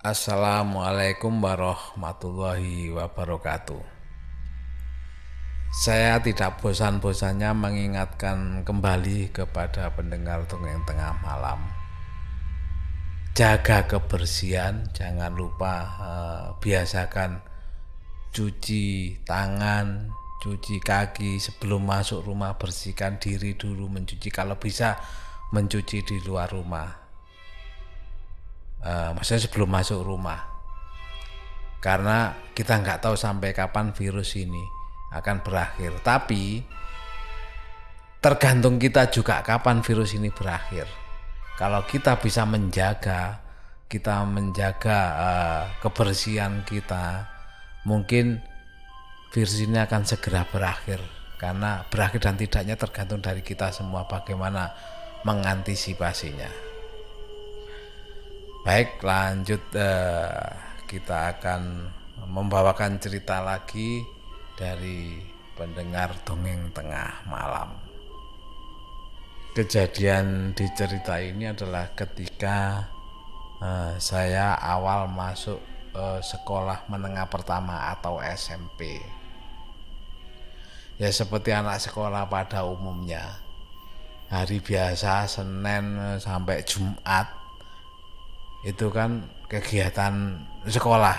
Assalamualaikum warahmatullahi wabarakatuh. Saya tidak bosan-bosannya mengingatkan kembali kepada pendengar Dongeng Tengah Malam. Jaga kebersihan, jangan lupa biasakan cuci tangan, cuci kaki sebelum masuk rumah, bersihkan diri dulu, mencuci kalau bisa mencuci di luar rumah. Maksudnya sebelum masuk rumah, karena kita nggak tahu sampai kapan virus ini akan berakhir. Tapi tergantung kita juga kapan virus ini berakhir. Kalau kita bisa menjaga kebersihan kita, mungkin virus ini akan segera berakhir. Karena berakhir dan tidaknya tergantung dari kita semua bagaimana mengantisipasinya. Baik, lanjut, kita akan membawakan cerita lagi dari pendengar Dongeng Tengah Malam. Kejadian di cerita ini adalah ketika saya awal masuk sekolah menengah pertama atau SMP. Ya seperti anak sekolah pada umumnya, hari biasa Senin sampai Jumat itu kan kegiatan sekolah,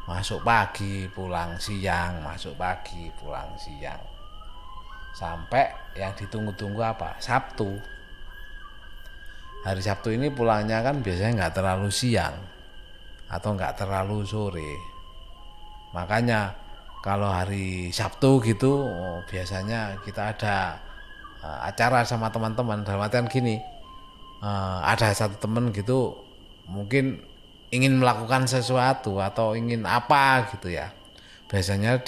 masuk pagi pulang siang, masuk pagi pulang siang, sampai yang ditunggu-tunggu apa, Sabtu. Hari Sabtu ini pulangnya kan biasanya nggak terlalu siang atau nggak terlalu sore. Makanya kalau hari Sabtu gitu biasanya kita ada acara sama teman-teman, dalam artian gini, ada satu temen gitu mungkin ingin melakukan sesuatu atau ingin apa gitu ya, biasanya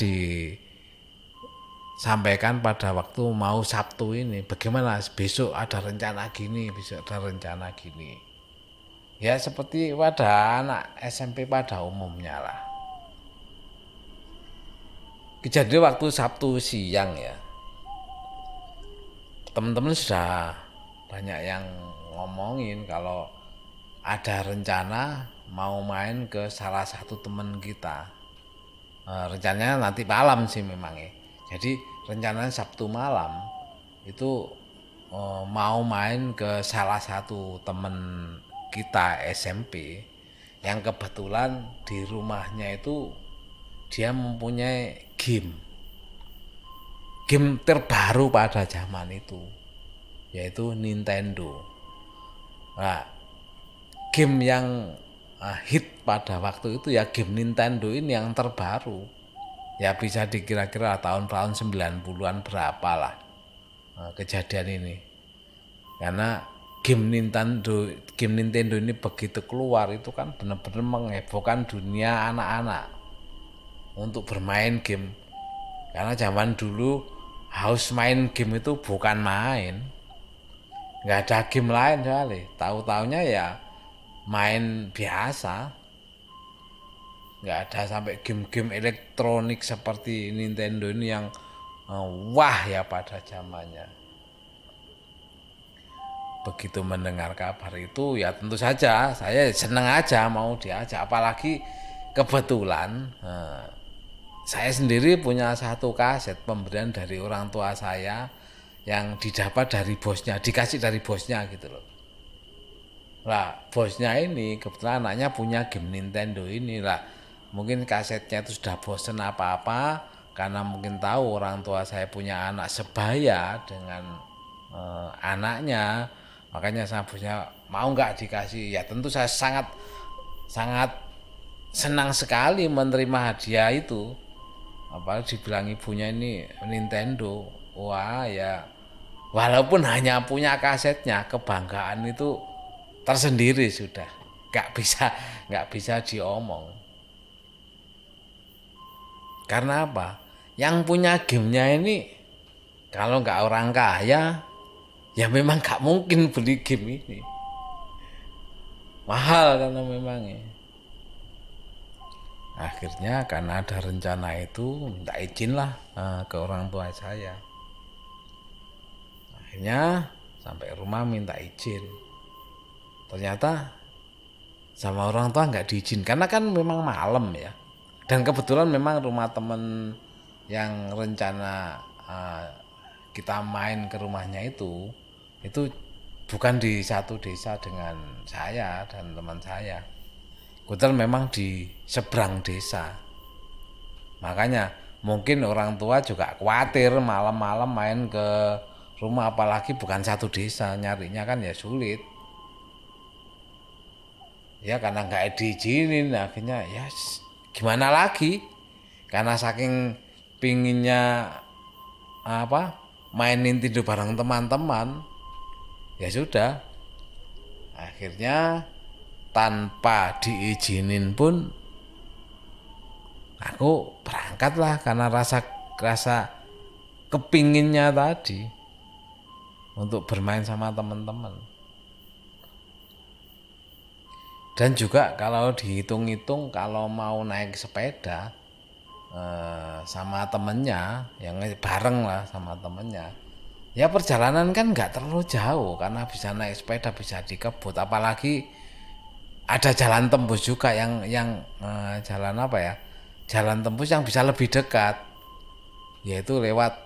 disampaikan pada waktu mau Sabtu ini, bagaimana besok ada rencana gini, besok ada rencana gini. Ya seperti pada anak SMP pada umumnya lah. Kejadian waktu Sabtu siang ya, teman-teman sudah banyak yang ngomongin kalau ada rencana mau main ke salah satu teman kita. Rencananya nanti malam sih memang ya. Jadi rencananya Sabtu malam itu mau main ke salah satu teman kita SMP yang kebetulan di rumahnya itu dia mempunyai game terbaru pada zaman itu, yaitu Nintendo. Nah, game yang hit pada waktu itu ya game Nintendo ini yang terbaru. Ya bisa dikira-kira tahun-tahun 90-an berapa lah kejadian ini. Karena game Nintendo ini begitu keluar itu kan benar-benar menghebohkan dunia anak-anak untuk bermain game. Karena zaman dulu harus main game itu bukan main. Nggak ada game lain soalnya. Tahu-taunya ya main biasa, nggak ada sampai game-game elektronik seperti Nintendo ini yang wah ya pada zamannya. Begitu mendengar kabar itu ya tentu saja saya seneng aja mau diajak, apalagi kebetulan saya sendiri punya satu kaset pemberian dari orang tua saya yang didapat dari bosnya, dikasih dari bosnya gitu loh. Lah bosnya ini kebetulan anaknya punya game Nintendo ini lah, mungkin kasetnya itu sudah bosen apa-apa, karena mungkin tahu orang tua saya punya anak sebaya dengan anaknya, makanya sama bosnya mau nggak dikasih. Ya tentu saya sangat sangat senang sekali menerima hadiah itu, apalagi dibilang ibunya ini Nintendo. Wah ya, walaupun hanya punya kasetnya, kebanggaan itu tersendiri sudah, nggak bisa diomong. Karena apa? Yang punya gamenya ini kalau nggak orang kaya ya memang nggak mungkin beli game ini, mahal karena memangnya. Akhirnya karena ada rencana itu minta izin lah ke orang tua saya. Akhirnya sampai rumah minta izin. Ternyata sama orang tua nggak diizin karena kan memang malam ya, dan kebetulan memang rumah temen yang rencana kita main ke rumahnya itu bukan di satu desa dengan saya dan teman saya, kebetulan memang di seberang desa. Makanya mungkin orang tua juga khawatir malam-malam main ke rumah, apalagi bukan satu desa, nyarinya kan ya sulit. Ya karena nggak diizinin, akhirnya ya gimana lagi, karena saking pinginnya main Nintendo bareng teman-teman, ya sudah, akhirnya tanpa diizinin pun aku berangkat lah karena rasa kepinginnya tadi untuk bermain sama teman-teman. Dan juga kalau dihitung-hitung, kalau mau naik sepeda sama temennya, yang bareng lah sama temennya, ya perjalanan kan nggak terlalu jauh karena bisa naik sepeda, bisa dikebut, apalagi ada jalan tembus juga yang jalan apa ya, jalan tembus yang bisa lebih dekat, yaitu lewat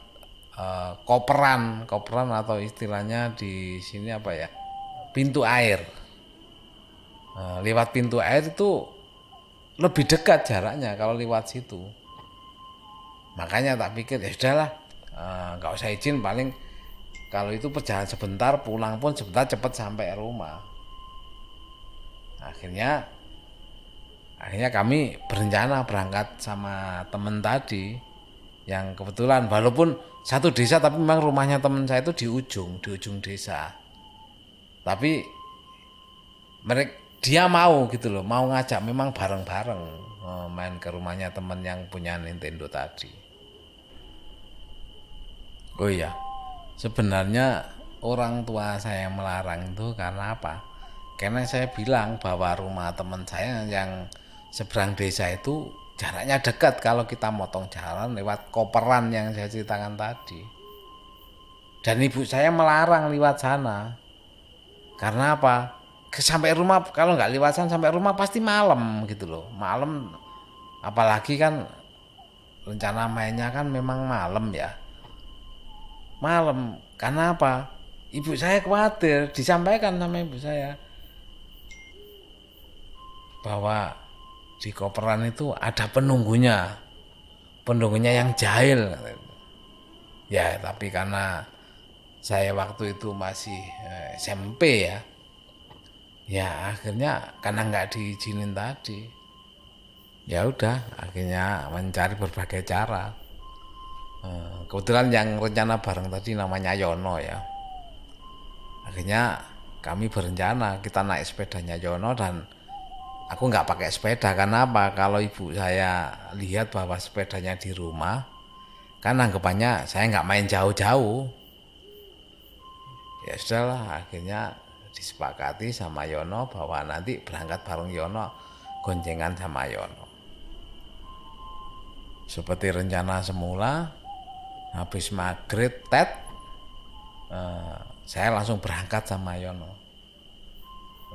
koperan atau istilahnya di sini apa ya, pintu air. Lewat pintu air itu lebih dekat jaraknya kalau lewat situ. Makanya tak pikir ya sudahlah, nggak usah izin, paling kalau itu perjalanan sebentar, pulang pun sebentar, cepat sampai rumah. Akhirnya kami berencana berangkat sama temen tadi, yang kebetulan walaupun satu desa tapi memang rumahnya temen saya itu di ujung desa. Tapi dia mau gitu loh, mau ngajak memang bareng-bareng main ke rumahnya temen yang punya Nintendo tadi. Oh iya, sebenarnya orang tua saya melarang itu karena apa? Karena saya bilang bahwa rumah teman saya yang seberang desa itu jaraknya dekat kalau kita motong jalan lewat koperan yang saya ceritakan tadi. Dan ibu saya melarang lewat sana. Karena apa? Sampai rumah, kalau nggak lewat sana sampai rumah pasti malam gitu loh. Malam, apalagi kan rencana mainnya kan memang malam ya. Malam, karena apa? Ibu saya khawatir, disampaikan sama ibu saya bahwa di koperan itu ada penunggunya yang jahil. Ya tapi karena saya waktu itu masih SMP ya akhirnya karena nggak diizinin tadi, ya udah akhirnya mencari berbagai cara. Kebetulan yang rencana bareng tadi namanya Yono ya. Akhirnya kami berencana kita naik sepedanya Yono, dan aku nggak pakai sepeda karena apa? Kalau ibu saya lihat bahwa sepedanya di rumah, kan anggapannya saya nggak main jauh-jauh. Ya sudahlah, akhirnya disepakati sama Yono bahwa nanti berangkat bareng Yono, goncengan sama Yono. Seperti rencana semula, habis maghrib saya langsung berangkat sama Yono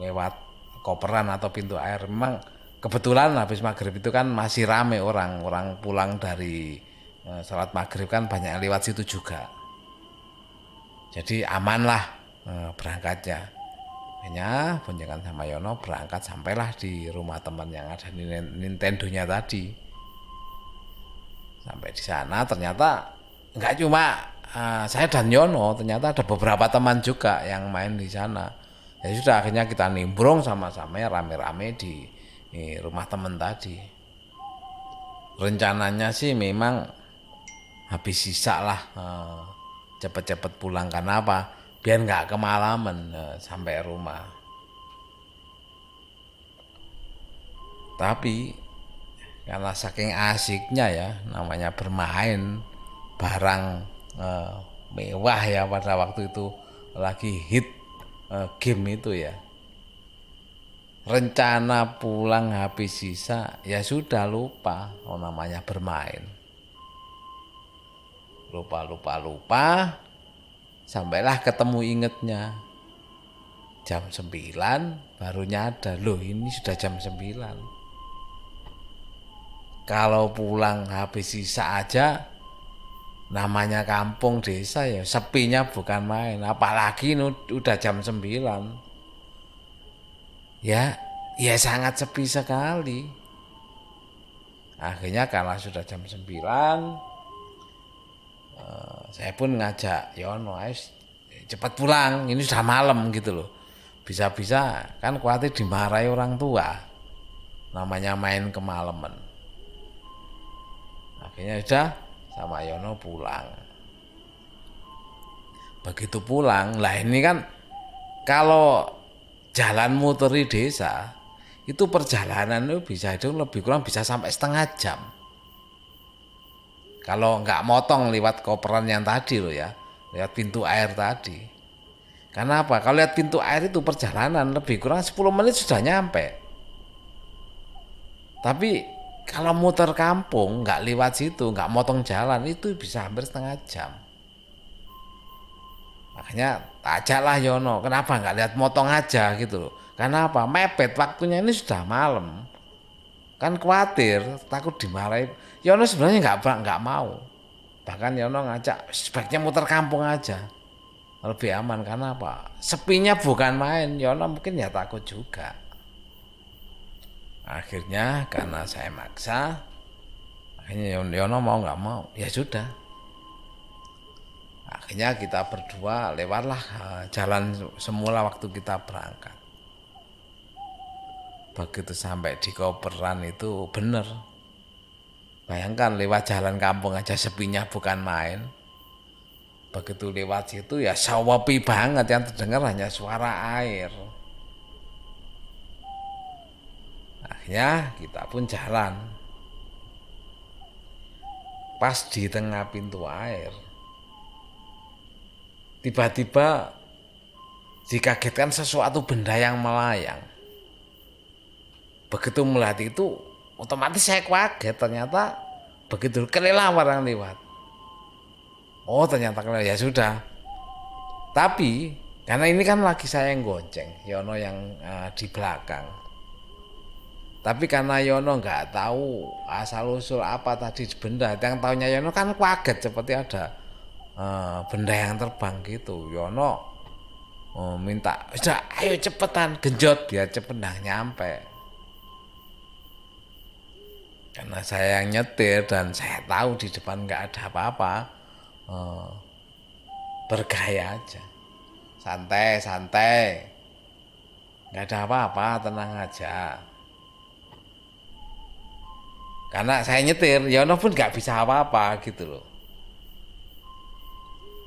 lewat koperan atau pintu air. Memang kebetulan habis maghrib itu kan masih rame orang pulang dari salat maghrib, kan banyak yang lewat situ juga, jadi aman lah berangkatnya. Hanya boncengan sama Yono berangkat, sampailah di rumah teman yang ada Nintendo-nya tadi. Sampai di sana ternyata nggak cuma saya dan Yono, ternyata ada beberapa teman juga yang main di sana. Ya sudah, akhirnya kita nimbrung sama-sama ya, rame-rame di rumah teman tadi. Rencananya sih memang habis sisa lah cepet-cepet pulang, karena apa? Biar nggak kemalaman sampai rumah. Tapi karena saking asiknya ya, namanya bermain barang mewah ya, pada waktu itu lagi hit game itu ya. Rencana pulang habis sisa, ya sudah lupa namanya bermain. Lupa, sampailah ketemu ingetnya. jam 9 baru nyadar, loh ini sudah jam 9. Kalau pulang habis sisa aja, namanya kampung desa ya sepinya bukan main, apalagi ini udah jam 9. Ya, ya sangat sepi sekali. Akhirnya karena sudah jam 9, saya pun ngajak Yono, ayo cepat pulang, ini sudah malam gitu loh. Bisa-bisa kan khawatir dimarahi orang tua, namanya main kemalaman. Akhirnya udah sama Yono pulang. Begitu pulang, lah ini kan kalau jalan muteri desa, itu perjalanan itu bisa itu lebih kurang bisa sampai setengah jam. Kalau nggak motong lewat koperan yang tadi loh ya, lewat pintu air tadi. Karena apa? Kalau lihat pintu air itu perjalanan lebih kurang 10 menit sudah nyampe. Tapi kalau muter kampung nggak lewat situ, nggak motong jalan itu bisa hampir setengah jam. Makanya ajaklah Yono, kenapa nggak lihat motong aja gitu loh. Karena apa? Mepet waktunya ini sudah malam. Kan khawatir, takut dimarahi. Yono sebenarnya nggak mau. Bahkan Yono ngajak sebaiknya muter kampung aja, lebih aman. Karena apa? Sepinya bukan main. Yono mungkin ya takut juga. Akhirnya karena saya maksa, akhirnya Yono mau nggak mau, ya sudah. Akhirnya kita berdua lewatlah jalan semula waktu kita berangkat. Begitu sampai di koperan itu bener. Bayangkan lewat jalan kampung aja sepinya bukan main. Begitu lewat situ ya sepi banget, yang terdengar hanya suara air. Akhirnya kita pun jalan. Pas di tengah pintu air, tiba-tiba dikagetkan sesuatu benda yang melayang. Begitu melihat itu, otomatis saya kaget, ternyata begitu kelelawar yang lewat. Oh ternyata kelelawar, ya sudah. Tapi karena ini kan lagi saya yang gonceng, Yono yang di belakang. Tapi karena Yono nggak tahu asal usul apa tadi benda, yang tahunya Yono kan kaget seperti ada benda yang terbang gitu. Yono minta, udah ayo cepetan genjot biar cepet nyampe. Karena saya yang nyetir dan saya tahu di depan nggak ada apa-apa, bergaya aja, santai, nggak ada apa-apa, tenang aja. Karena saya nyetir, Yono pun nggak bisa apa-apa gitu loh.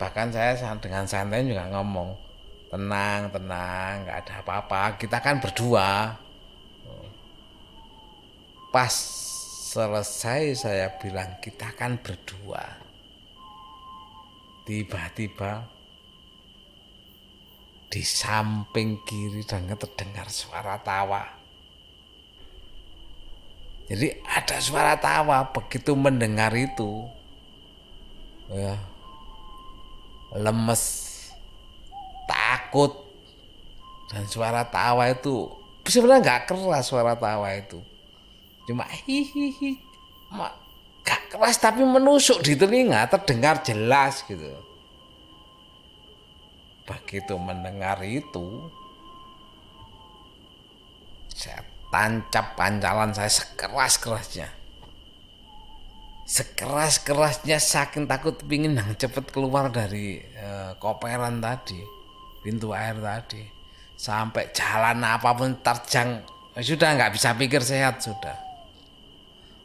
Bahkan saya dengan santai juga ngomong, tenang, nggak ada apa-apa, kita kan berdua. Pas selesai saya bilang kita kan berdua, tiba-tiba di samping kiri dan terdengar suara tawa. Jadi ada suara tawa. Begitu mendengar itu ya lemes, takut. Dan suara tawa itu sebenarnya nggak keras, suara tawa itu cuma hihihi, gak keras tapi menusuk di telinga, terdengar jelas gitu. Begitu mendengar itu, saya tancap pancalan saya sekeras-kerasnya, saking takut pingin yang cepet keluar dari koperan tadi, pintu air tadi. Sampai jalan apapun terjang, sudah nggak bisa pikir sehat sudah.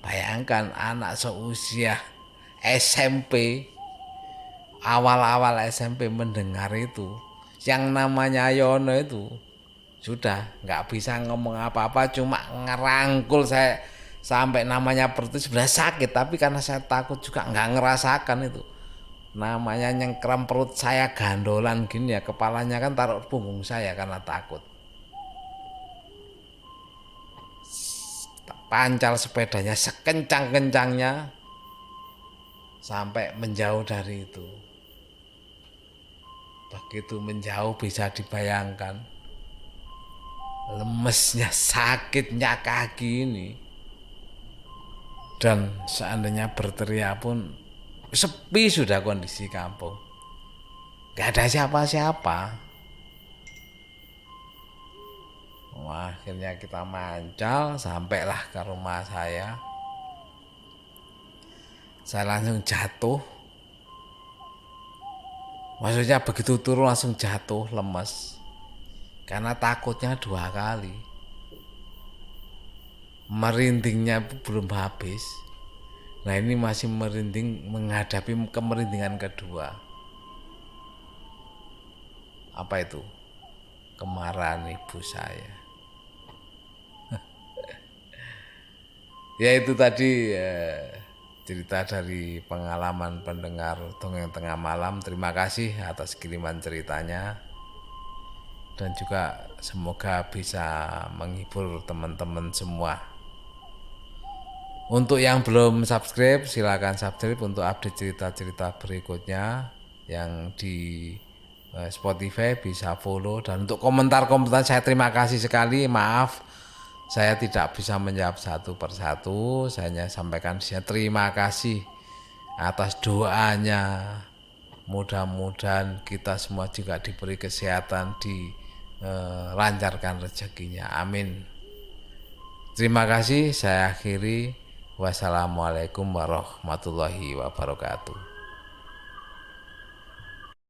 Bayangkan anak seusia SMP, awal-awal SMP mendengar itu, yang namanya Yono itu sudah nggak bisa ngomong apa-apa, cuma ngerangkul saya sampai namanya perut itu sebenarnya sakit, tapi karena saya takut juga nggak ngerasakan itu. Namanya nyengkram perut saya gandolan gini ya, kepalanya kan taruh punggung saya karena takut. Pancal sepedanya sekencang-kencangnya sampai menjauh dari itu. Begitu menjauh bisa dibayangkan, lemesnya, sakitnya kaki ini. Dan seandainya berteriak pun sepi sudah kondisi kampung. Gak ada siapa-siapa. Wah, akhirnya kita mancal, sampailah ke rumah saya. Saya langsung jatuh. Maksudnya begitu turun langsung jatuh, lemes. Karena takutnya 2 kali. Merindingnya belum habis. Nah, ini masih merinding menghadapi kemerindingan kedua. Apa itu? Kemarahan ibu saya. Ya itu tadi cerita dari pengalaman pendengar Dongeng Tengah Malam. Terima kasih atas kiriman ceritanya. Dan juga semoga bisa menghibur teman-teman semua. Untuk yang belum subscribe, silakan subscribe untuk update cerita-cerita berikutnya. Yang di Spotify bisa follow. Dan untuk komentar-komentar saya terima kasih sekali. Maaf saya tidak bisa menjawab satu persatu. Saya hanya sampaikan terima kasih atas doanya. Mudah-mudahan kita semua juga diberi kesehatan, dilancarkan rezekinya. Amin. Terima kasih, saya akhiri. Wassalamualaikum warahmatullahi wabarakatuh.